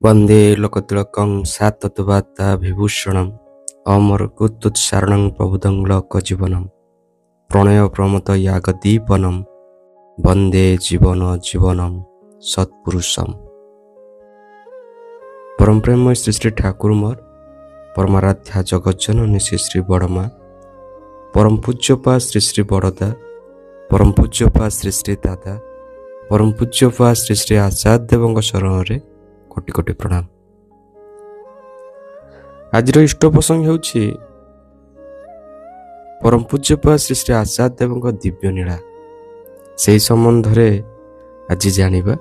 वन्दे लोकतिलकं सात्तत्वात्ता विभूषणम् अमरकुत्तुत्सारणं प्रबुद्धं लोकजीवनं प्रणय प्रमत यागदीपनं वन्दे जीवन जीवनं सत्पुरुषम। परम प्रेम श्री श्री ठाकुर मोर परमाराध्या जगज्जननी श्री श्री बड़मा परम पूज्यपा श्री श्री बड़दा परम पूज्यपा श्री श्री दादा परम पूज्यपा श्री श्री आचार्य देव शरण रे कोटि कोटि प्रणाम। आज इष्ट प्रसंग होउछि परम पूज्यपा श्री श्री आचार्य देव दिव्य नीला से संबंध आज जानिबा।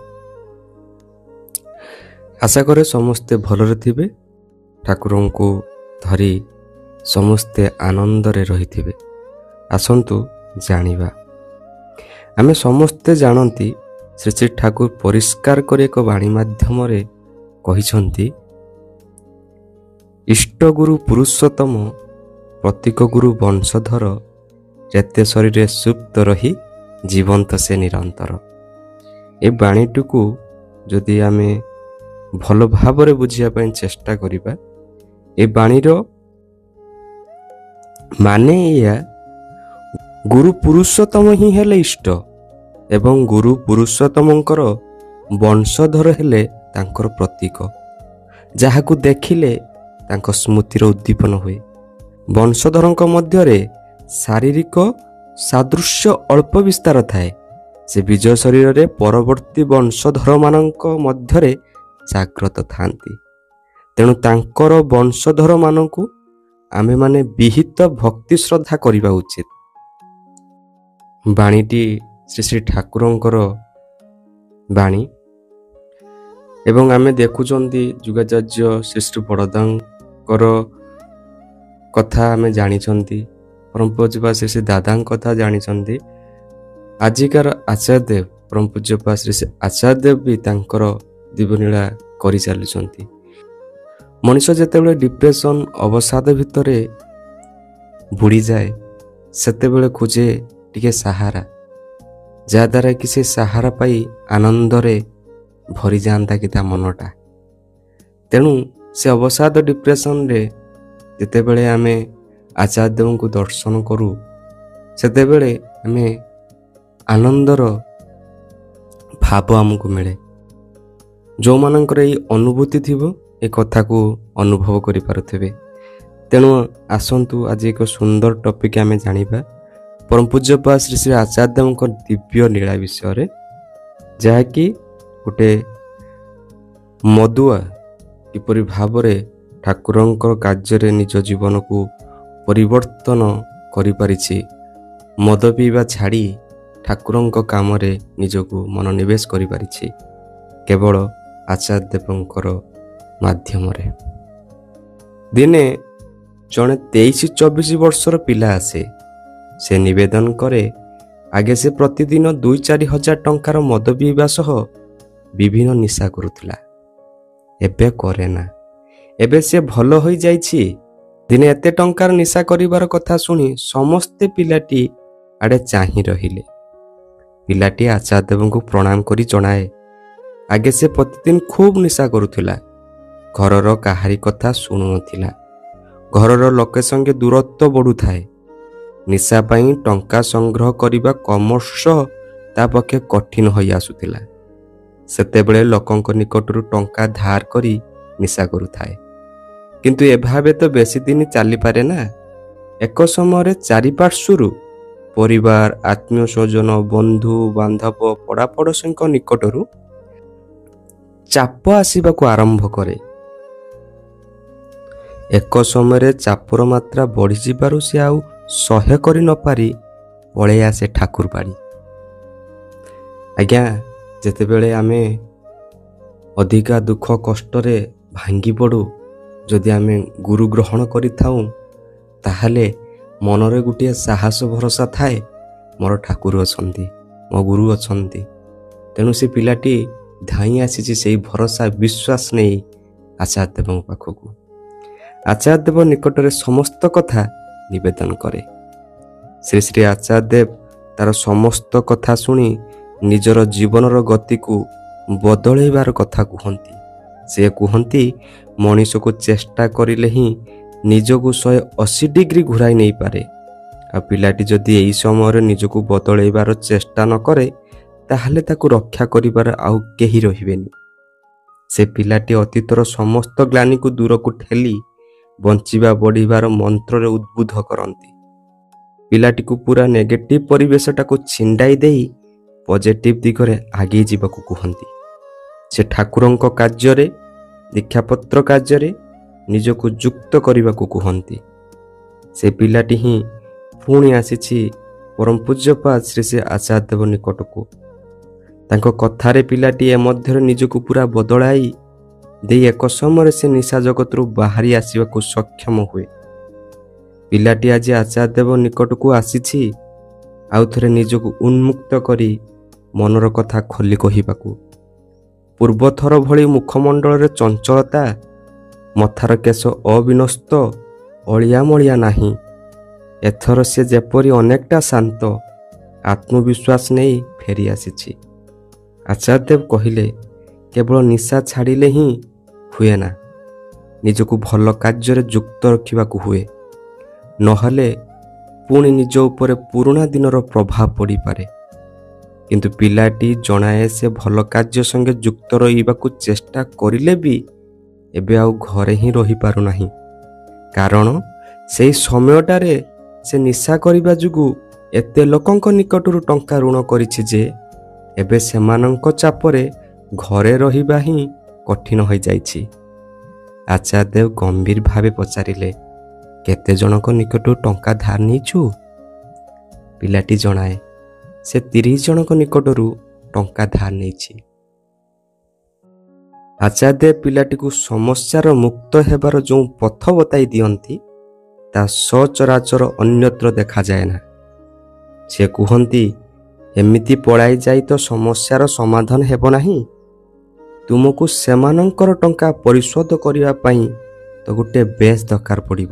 आशा करे समस्ते भलरे थिबे, ठाकुरन को धरी समस्ते आनंद रे रहिथिबे। आसंतु जानिबा। आमे समस्ते जानती श्री श्री ठाकुर परिष्कार कर एक वाणी माध्यम रे कहिसंती, इष्ट गुरु पुरुषोत्तम प्रतीक गुरु वंशधर जेते शरीर सुप्त रही जीवंत से निरंतर। ए वाणीटी को जदि आमे भल भाव बुझिया पई चेष्टा करिबा, ए वाणीर माने या गुरु पुरुषोत्तम ही हेले इष्ट एवं गुरु पुरुषोत्तमंकर वंशधर हेले तांकर प्रतीक, जहाकू देखिले तांको स्मृतिर उद्दीपन हुए। वंशधरंक मध्यरे शारीरिक सादृश्य अल्प विस्तार थाए। से विजय शरीर रे परवर्ती वंशधर मानक मध्यरे जाग्रत थांती। तेणु तांकर वंशधर मानकू आमे माने विहित भक्ति श्रद्धा करिबा उचित। बाणीटी श्री श्री ठाकुरंकर बाणी एवं आमे देखुचंती जुगाचार्य श्री श्री बड़दांकर कथा आमे जानिचंती, परम पूज्यपा श्री श्री दादांक कथा जानिचंती। आजिकार आचार्य देव परम पूज्यपा श्री श्री आचार्य देव भी तांकर दिव्यनीला करि चलिचंती। मनुष्य जेतेबेले डिप्रेशन अवसाद भितरे बुड़ी जाए सेतेबेले खोजे टिके सहारा, जहाद्वारा कि से सहारा पाई आनंद रे भरी जाता कि ता मनटा। तेणु से अवसाद डिप्रेशन रे जेतेबेले आमे आचार्य देव को दर्शन करू सेतेबेले आमे आनंदर भाव आमको मिले। जो मानकर ये अनुभूति थिबो ए कथा को अनुभव करि पारुथिबे। तेणु आसंतु आज एक सुंदर टॉपिक आमे जानिबा परम पूज्यपा श्री श्री आचार्य देव दिव्य लीला विषय रे, जहा कि गोटे मदुआ किपरि भाव रे ठाकुरंकर कार्य रे निज जीवन को परिवर्तन करि पारिछि। मद पीवा छाड़ी ठाकुरंक काम रे निजको मनोनिवेश करि पारिछि केवल आचार्य देवंकर माध्यम रे। दिने जने 23-24 वर्षर पिला आसे। से निवेदन करे आगे से प्रतिदिन 2-4 हजार टंकार मद पीवा सह विभिन्न निशा करुला। एबे करे ना, एबे से भल हो जाइछि। दिने एते टंकार निशा करिवार कथा सुनी समस्ते पिलाटी आड़े चाहि रहिले। पिलाटी आचार्य देव को प्रणाम करी जणाए, आगे से प्रतिदिन खूब निशा करुला। घरर काहारी कथा शुणु नथिला। घरर लोके संगे दूरत्व बढ़ु थाए। निशा पाई टंका संग्रह करिबा कमर्ष ता पक्षे कठिन होई आसुथिला। सेतेबेले लोकंक निकटरू टंका धार करी निशा करुथाए। किंतु एभावे तो बेसी दिन चली पारे ना। एक समय चारिपार्श्वरू परिवार आत्मीय स्वजन बंधु बांधव पड़ापड़ोशीक निकटरू चाप आसीबाकू आरंभ करे। एक समय चापर मात्रा बढ़ी जिबारु से आउ सह्य करि न पारी पळे आसे ठाकुर बाड़ी। आज्ञा जेतेबेले आमे अधिका दुख कष्ट रे भांगी पड़ू, जदि आमे गुरु ग्रहण करि थाउ ताहाले मनरे गुटिया साहस भरोसा थाए, मोर ठाकुर अछंती, मो गुरु अछंती। तेणु से पिलाटी धाई आसीछि सेई भरोसा विश्वास नहीं आचार्य देव पाखकू। आचार्य देव निकट रे समस्त कथा निवेदन करे। श्री श्री आचार्य देव तार समस्त कथा सुनी निजर जीवनर गति को बदलैबार कथा कहती। ସେ କୁହନ୍ତି ମଣିଷକୁ ଚେଷ୍ଟା କରିଲେ ହିଁ ନିଜକୁ 180 ଡିଗ୍ରୀ ଘୁରାଇ ନେଇପାରେ। ଆଉ ପିଲାଟି ଯଦି ଏହି ସମୟରେ ନିଜକୁ ବଦଳାଇବାର ଚେଷ୍ଟା ନ କରେ ତାହେଲେ ତାକୁ ରକ୍ଷା କରିବାର ଆଉ କେହି ରହିବେନି। ସେ ପିଲାଟି ଅତୀତର ସମସ୍ତ ଗ୍ଲାନିକୁ ଦୂରକୁ ଠେଲି ବଞ୍ଚିବା ବଢ଼ିବାର ମନ୍ତ୍ରରେ ଉଦ୍ବୁଦ୍ଧ କରନ୍ତି। ପିଲାଟିକୁ ପୁରା ନେଗେଟିଭ୍ ପରିବେଶଟାକୁ ଛିଣ୍ଡାଇ ଦେଇ ପଜିଟିଭ୍ ଦିଗରେ ଆଗେଇ ଯିବାକୁ କୁହନ୍ତି। ସେ ଠାକୁରଙ୍କ କାର୍ଯ୍ୟରେ, ଦୀକ୍ଷାପତ୍ର କାର୍ଯ୍ୟରେ ନିଜକୁ ଯୁକ୍ତ କରିବାକୁ କୁହନ୍ତି। ସେ ପିଲାଟି ହିଁ ପୁଣି ଆସିଛି ପରମ ପୂଜ୍ୟପାଦ ଶ୍ରୀ ଶ୍ରୀ ଆଚାର୍ଯ୍ୟଦେବ ନିକଟକୁ। ତାଙ୍କ କଥାରେ ପିଲାଟି ଏ ମଧ୍ୟରେ ନିଜକୁ ପୁରା ବଦଳାଇ ଦେଇ ଏକ ସମୟରେ ସେ ନିଶା ଜଗତରୁ ବାହାରି ଆସିବାକୁ ସକ୍ଷମ ହୁଏ। ପିଲାଟି ଆଜି ଆଚାର୍ଯ୍ୟଦେବ ନିକଟକୁ ଆସିଛି ଆଉ ଥରେ ନିଜକୁ ଉନ୍ମୁକ୍ତ କରି ମନର କଥା ଖୋଲି କହିବାକୁ। ପୂର୍ବଥର ଭଳି ମୁଖମଣ୍ଡଳରେ ଚଞ୍ଚଳତା, ମଥାର କେଶ ଅବିନସ୍ତ, ଅଳିଆମଳିଆ ନାହିଁ। ଏଥର ସେ ଯେପରି ଅନେକଟା ଶାନ୍ତ, ଆତ୍ମବିଶ୍ୱାସ ନେଇ ଫେରି ଆସିଛି। ଆଚାର୍ଯ୍ୟଦେବ କହିଲେ, କେବଳ ନିଶା ଛାଡ଼ିଲେ ହିଁ ହୁଏ ନା, ନିଜକୁ ଭଲ କାର୍ଯ୍ୟରେ ଯୁକ୍ତ ରଖିବାକୁ ହୁଏ। ନହେଲେ ପୁଣି ନିଜ ଉପରେ ପୁରୁଣା ଦିନର ପ୍ରଭାବ ପଡ଼ିପାରେ। କିନ୍ତୁ ପିଲାଟି ଜଣାଏ ସେ ଭଲ କାର୍ଯ୍ୟ ସଙ୍ଗେ ଯୁକ୍ତ ରହିବାକୁ ଚେଷ୍ଟା କରିଲେ ବି ଏବେ ଆଉ ଘରେ ହିଁ ରହିପାରୁନାହିଁ। କାରଣ ସେହି ସମୟଟାରେ ସେ ନିଶା କରିବା ଯୋଗୁଁ ଏତେ ଲୋକଙ୍କ ନିକଟରୁ ଟଙ୍କା ଋଣ କରିଛି ଯେ ଏବେ ସେମାନଙ୍କ ଚାପରେ ଘରେ ରହିବା ହିଁ କଠିନ ହୋଇଯାଇଛି। ଆଚାର୍ଯ୍ୟଦେବ ଗମ୍ଭୀର ଭାବେ ପଚାରିଲେ, କେତେ ଜଣଙ୍କ ନିକଟରୁ ଟଙ୍କା ଧାର ନେଇଛୁ? ପିଲାଟି ଜଣାଏ ସେ 30 ଜଣଙ୍କ ନିକଟରୁ ଟଙ୍କା ଧାର ନେଇଛି। ଆଚାର୍ଯ୍ୟଦେବ ପିଲାଟିକୁ ସମସ୍ୟାର ମୁକ୍ତ ହେବାର ଯେଉଁ ପଥ ବତାଇ ଦିଅନ୍ତି ତାହା ସଚରାଚର ଅନ୍ୟତ୍ର ଦେଖାଯାଏ ନା। ସେ କୁହନ୍ତି, ଏମିତି ପଳାଇ ଯାଇ ତ ସମସ୍ୟାର ସମାଧାନ ହେବ ନାହିଁ। ତୁମକୁ ସେମାନଙ୍କର ଟଙ୍କା ପରିଶୋଧ କରିବା ପାଇଁ ତ ଗୋଟେ ବେଶ୍ ଦରକାର ପଡ଼ିବ,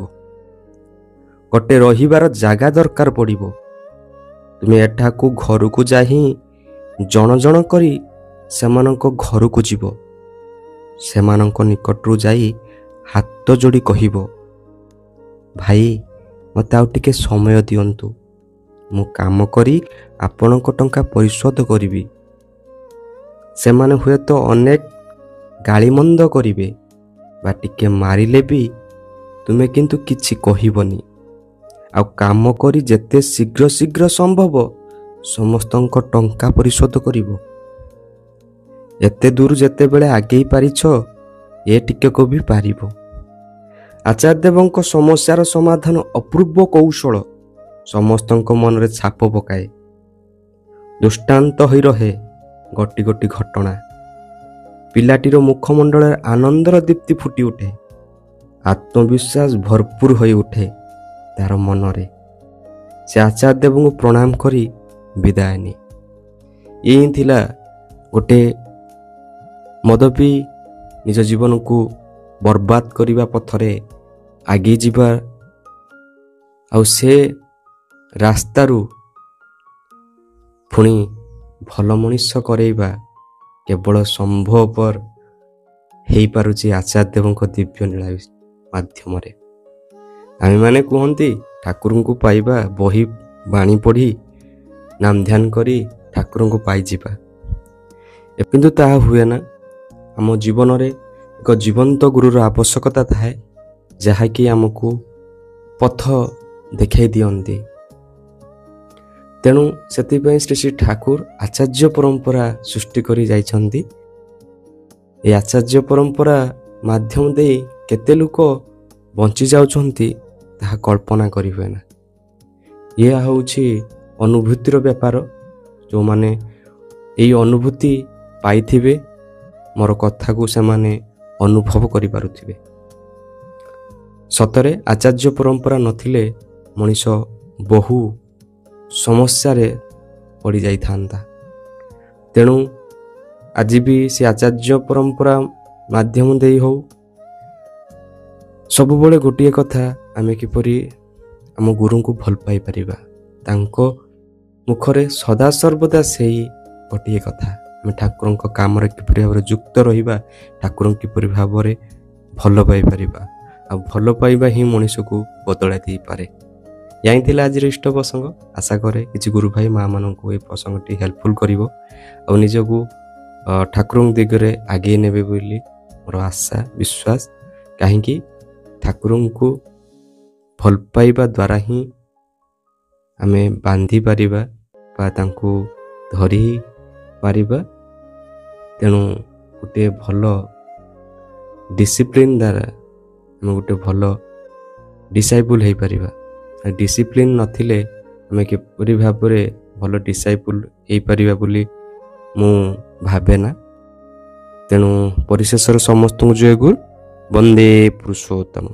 ଗୋଟେ ରହିବାର ଜାଗା ଦରକାର ପଡ଼ିବ। ତୁମେ ଏଠାକୁ ଘରକୁ ଯାଇ ଜଣ ଜଣ କରି ସେମାନଙ୍କ ଘରକୁ ଯିବ। ସେମାନଙ୍କ ନିକଟରୁ ଯାଇ ହାତ ଯୋଡ଼ି କହିବ, ଭାଇ ମୋତେ ଆଉ ଟିକେ ସମୟ ଦିଅନ୍ତୁ, ମୁଁ କାମ କରି ଆପଣଙ୍କ ଟଙ୍କା ପରିଶୋଧ କରିବି। ସେମାନେ ହୁଏତ ଅନେକ ଗାଳିମନ୍ଦ କରିବେ ବା ଟିକେ ମାରିଲେ ବି ତୁମେ କିନ୍ତୁ କିଛି କହିବନି। ଆଉ କାମ କରି ଯେତେ ଶୀଘ୍ର ସମ୍ଭବ ସମସ୍ତଙ୍କ ଟଙ୍କା ପରିଶୋଧ କରିବ। ଏତେ ଦୂର ଯେତେବେଳେ ଆଗେଇ ପାରିଛ ଏ ଟିକେକୁ ବି ପାରିବ। ଆଚାର୍ଯ୍ୟଦେବଙ୍କ ସମସ୍ୟାର ସମାଧାନ ଅପୂର୍ବ କୌଶଳ ସମସ୍ତଙ୍କ ମନରେ ଛାପ ପକାଏ। ଦୃଷ୍ଟାନ୍ତ ହୋଇ ରହେ ଗୋଟି ଗୋଟି ଘଟଣା। ପିଲାଟିର ମୁଖମଣ୍ଡଳରେ ଆନନ୍ଦର ଦୀପ୍ତି ଫୁଟି ଉଠେ, ଆତ୍ମବିଶ୍ୱାସ ଭରପୁର ହୋଇ ଉଠେ ତାର ମନରେ। ସେ ଆଚାର୍ଯ୍ୟଦେବଙ୍କୁ ପ୍ରଣାମ କରି ବିଦାୟ ନିଏ। ଏଇ ଥିଲା ଗୋଟେ ମଦ ପିଇ ନିଜ ଜୀବନକୁ ବର୍ବାଦ କରିବା ପଥରେ ଆଗେଇ ଯିବା ଆଉ ସେ ରାସ୍ତାରୁ ପୁଣି ଭଲ ମଣିଷ କରେଇବା କେବଳ ସମ୍ଭବପର ହେଇପାରୁଛି ଆଚାର୍ଯ୍ୟଦେବଙ୍କ ଦିବ୍ୟ ନୀଳା ମାଧ୍ୟମରେ। ଆମେମାନେ କୁହନ୍ତି ଠାକୁରଙ୍କୁ ପାଇବା ବହି ବାଣୀ ପଢ଼ି ନାମ ଧ୍ୟାନ କରି ଠାକୁରଙ୍କୁ ପାଇଯିବା, କିନ୍ତୁ ତାହା ହୁଏ ନା। ଆମ ଜୀବନରେ ଏକ ଜୀବନ୍ତ ଗୁରୁର ଆବଶ୍ୟକତା ଥାଏ, ଯାହାକି ଆମକୁ ପଥ ଦେଖାଇ ଦିଅନ୍ତି। ତେଣୁ ସେଥିପାଇଁ ଶ୍ରୀ ଶ୍ରୀ ଠାକୁର ଆଚାର୍ଯ୍ୟ ପରମ୍ପରା ସୃଷ୍ଟି କରି ଯାଇଛନ୍ତି। ଏ ଆଚାର୍ଯ୍ୟ ପରମ୍ପରା ମାଧ୍ୟମ ଦେଇ କେତେ ଲୋକ ବଞ୍ଚି ଯାଉଛନ୍ତି ତାହା କଳ୍ପନା କରିହୁଏ ନା। ଏହା ହେଉଛି ଅନୁଭୂତିର ବ୍ୟାପାର। ଯେଉଁମାନେ ଏହି ଅନୁଭୂତି ପାଇଥିବେ ମୋର କଥାକୁ ସେମାନେ ଅନୁଭବ କରିପାରୁଥିବେ। ସତରେ ଆଚାର୍ଯ୍ୟ ପରମ୍ପରା ନଥିଲେ ମଣିଷ ବହୁ ସମସ୍ୟାରେ ପଡ଼ିଯାଇଥାନ୍ତା। ତେଣୁ ଆଜି ବି ସେ ଆଚାର୍ଯ୍ୟ ପରମ୍ପରା ମାଧ୍ୟମ ଦେଇ ହଉ, ସବୁବେଳେ ଗୋଟିଏ କଥା, ଆମେ କିପରି ଆମ ଗୁରୁଙ୍କୁ ଭଲ ପାଇପାରିବା। ତାଙ୍କ ମୁଖରେ ସଦାସର୍ବଦା ସେଇ ଗୋଟିଏ କଥା, ଆମେ ଠାକୁରଙ୍କ କାମରେ କିପରି ଭାବରେ ଯୁକ୍ତ ରହିବା, ଠାକୁରଙ୍କୁ କିପରି ଭାବରେ ଭଲ ପାଇପାରିବା। ଆଉ ଭଲ ପାଇବା ହିଁ ମଣିଷକୁ ବଦଳାଇ ଦେଇପାରେ। ଜାଣିଥିଲା ଆଜିର ଇଷ୍ଟ ପ୍ରସଙ୍ଗ। ଆଶା କରେ କିଛି ଗୁରୁ ଭାଇ ମାଆମାନଙ୍କୁ এই ପ୍ରସଙ୍ଗଟି ହେଲ୍ପଫୁଲ୍ କରିବ ଆଉ ନିଜକୁ ଠାକୁରଙ୍କ ଦିଗରେ ଆଗେଇ ନେବେ ବୋଲି ମୋର ଆଶା ବିଶ୍ୱାସ। କାହିଁକି ଠାକୁରଙ୍କୁ ଭଲ ପାଇବା ଦ୍ୱାରା ହିଁ ଆମେ ବାନ୍ଧି ପାରିବା ବା ତାଙ୍କୁ ଧରି ପାରିବା। ତେଣୁ ଗୋଟିଏ ଭଲ ଡିସିପ୍ଲିନ୍ ଦ୍ୱାରା ଆମେ ଗୋଟେ ଭଲ ଡିସାଇପୁଲ୍ ହେଇପାରିବା। ଡିସିପ୍ଲିନ୍ ନଥିଲେ ଆମେ କିପରି ଭାବରେ ଭଲ ଡିସାଇପୁଲ୍ ହେଇପାରିବା ବୋଲି ମୁଁ ଭାବେ ନା। ତେଣୁ ପରିଶେଷରେ ସମସ୍ତଙ୍କୁ ଜୟ ଗୁରୁ। ବନ୍ଦେ ପୁରୁଷୋତ୍ତମ।